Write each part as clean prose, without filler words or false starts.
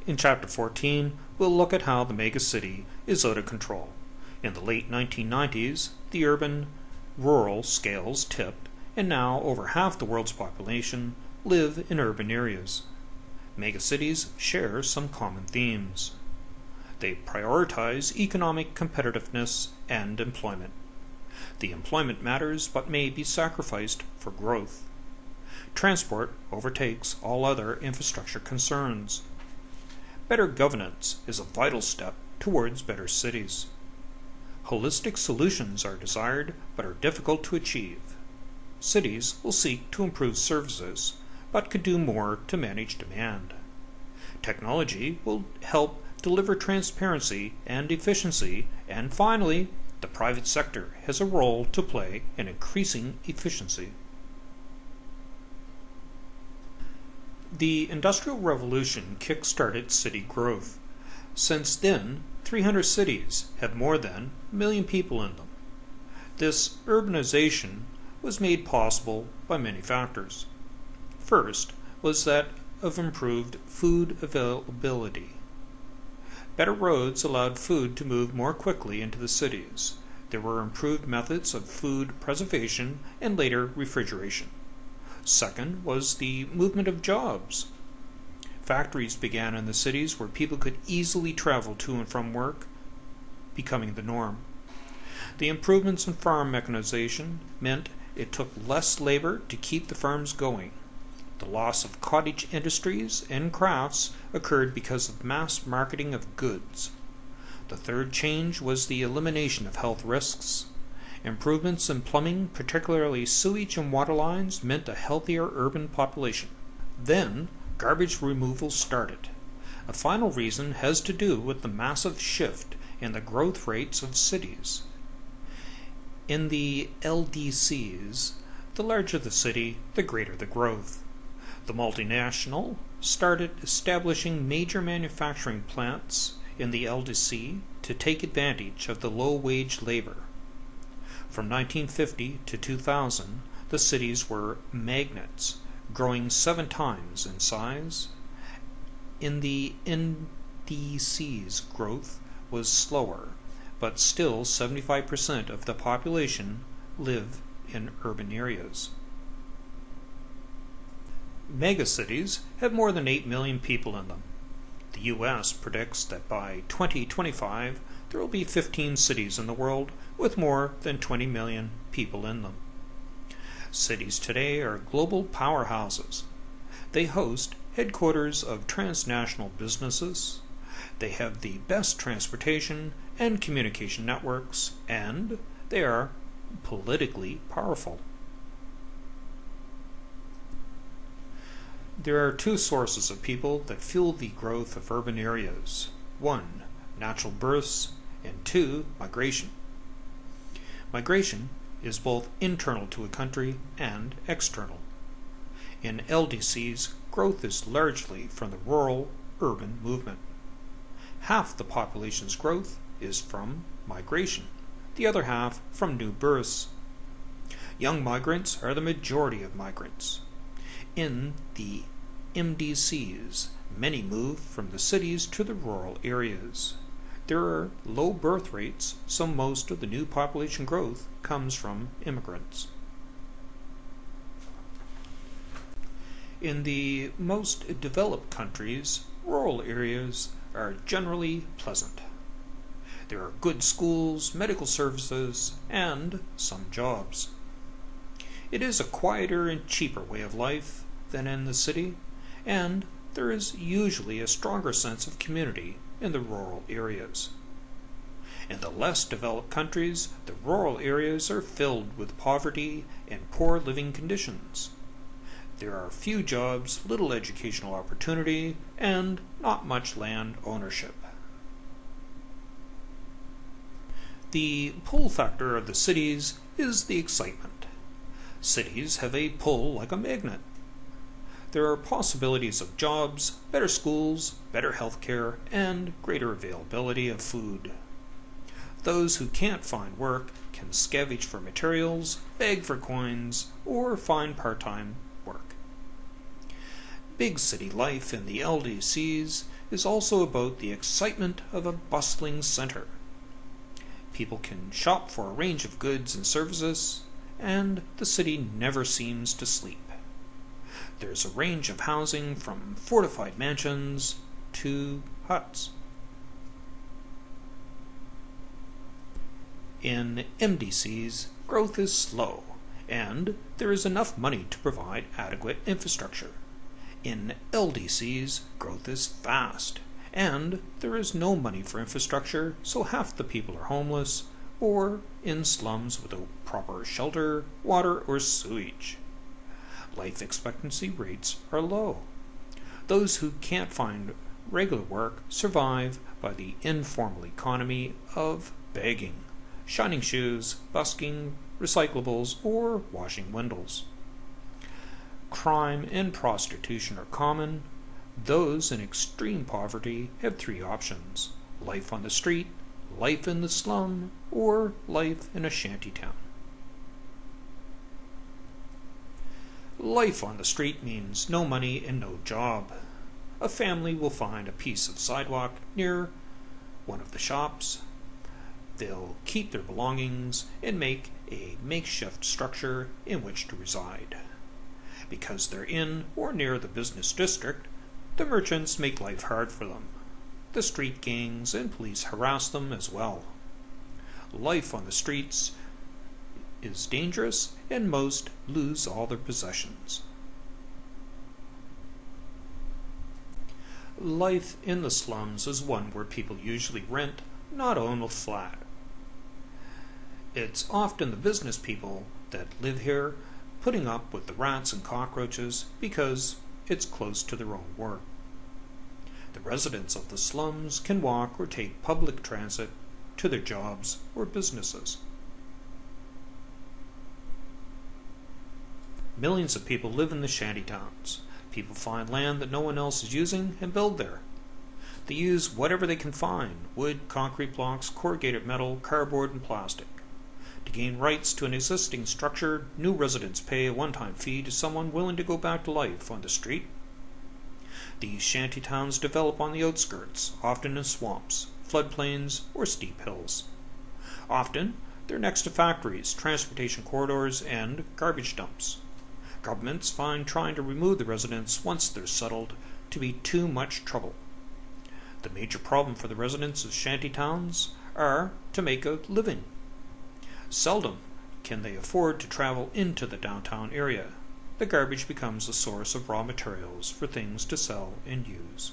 In Chapter 14, we'll look at how the megacity is out of control. In the late 1990s, the urban-rural scales tipped, and now over half the world's population live in urban areas. Megacities share some common themes. They prioritize economic competitiveness and employment. The employment matters but may be sacrificed for growth. Transport overtakes all other infrastructure concerns. Better governance is a vital step towards better cities. Holistic solutions are desired but are difficult to achieve. Cities will seek to improve services but could do more to manage demand. Technology will help deliver transparency and efficiency, and finally, the private sector has a role to play in increasing efficiency. The Industrial Revolution kick-started city growth. Since then, 300 cities have more than a million people in them. This urbanization was made possible by many factors. First was that of improved food availability. Better roads allowed food to move more quickly into the cities. There were improved methods of food preservation and later refrigeration. Second was the movement of jobs. Factories began in the cities where people could easily travel to and from work, becoming the norm. The improvements in farm mechanization meant it took less labor to keep the farms going. The loss of cottage industries and crafts occurred because of mass marketing of goods. The third change was the elimination of health risks. Improvements in plumbing, particularly sewage and water lines, meant a healthier urban population. Then, garbage removal started. A final reason has to do with the massive shift in the growth rates of cities. In the LDCs, the larger the city, the greater the growth. The multinational started establishing major manufacturing plants in the LDC to take advantage of the low-wage labor. From 1950 to 2000, the cities were magnets, growing 7 times in size. In the NDCs, growth was slower, but still 75% of the population live in urban areas. Megacities have more than 8 million people in them. The U.S. predicts that by 2025 there will be 15 cities in the world with more than 20 million people in them. Cities today are global powerhouses. They host headquarters of transnational businesses. They have the best transportation and communication networks, and they are politically powerful. There are 2 sources of people that fuel the growth of urban areas. 1, natural births, and 2, migration. Migration is both internal to a country and external. In LDCs, growth is largely from the rural-urban movement. Half the population's growth is from migration, the other half from new births. Young migrants are the majority of migrants. In the MDCs, many move from the cities to the rural areas. There are low birth rates, so most of the new population growth comes from immigrants. In the most developed countries, rural areas are generally pleasant. There are good schools, medical services, and some jobs. It is a quieter and cheaper way of life than in the city, and there is usually a stronger sense of community in the rural areas. In the less developed countries, the rural areas are filled with poverty and poor living conditions. There are few jobs, little educational opportunity, and not much land ownership. The pull factor of the cities is the excitement. Cities have a pull like a magnet. There are possibilities of jobs, better schools, better health care, and greater availability of food. Those who can't find work can scavenge for materials, beg for coins, or find part-time work. Big city life in the LDCs is also about the excitement of a bustling center. People can shop for a range of goods and services, and the city never seems to sleep. There's a range of housing from fortified mansions to huts. In MDCs, growth is slow, and there is enough money to provide adequate infrastructure. In LDCs, growth is fast, and there is no money for infrastructure, so half the people are homeless or in slums without proper shelter, water, or sewage. Life expectancy rates are low. Those who can't find regular work survive by the informal economy of begging, shining shoes, busking, recyclables, or washing windows. Crime and prostitution are common. Those in extreme poverty have three options: life on the street, life in the slum, or life in a shantytown. Life on the street means no money and no job. A family will find a piece of sidewalk near one of the shops. They'll keep their belongings and make a makeshift structure in which to reside. Because they're in or near the business district, the merchants make life hard for them. The street gangs and police harass them as well. Life on the streets is dangerous, and most lose all their possessions. Life in the slums is one where people usually rent, not own a flat. It's often the business people that live here, putting up with the rats and cockroaches because it's close to their own work. The residents of the slums can walk or take public transit to their jobs or businesses. Millions of people live in the shantytowns. People find land that no one else is using and build there. They use whatever they can find: wood, concrete blocks, corrugated metal, cardboard, and plastic. To gain rights to an existing structure, new residents pay a one-time fee to someone willing to go back to life on the street. These shantytowns develop on the outskirts, often in swamps, floodplains, or steep hills. Often, they're next to factories, transportation corridors, and garbage dumps. Governments find trying to remove the residents once they're settled to be too much trouble. The major problem for the residents of shantytowns are to make a living. Seldom can they afford to travel into the downtown area. The garbage becomes a source of raw materials for things to sell and use.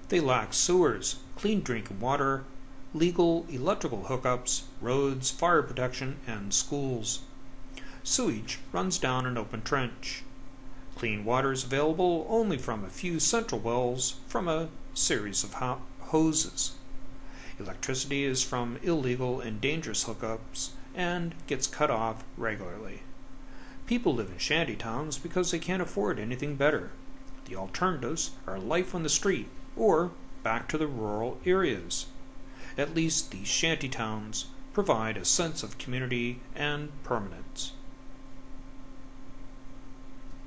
They lack sewers, clean drinking water, legal electrical hookups, roads, fire protection, and schools. Sewage runs down an open trench. Clean water is available only from a few central wells from a series of hoses. Electricity is from illegal and dangerous hookups and gets cut off regularly. People live in shantytowns because they can't afford anything better. The alternatives are life on the street or back to the rural areas. At least these shantytowns provide a sense of community and permanence.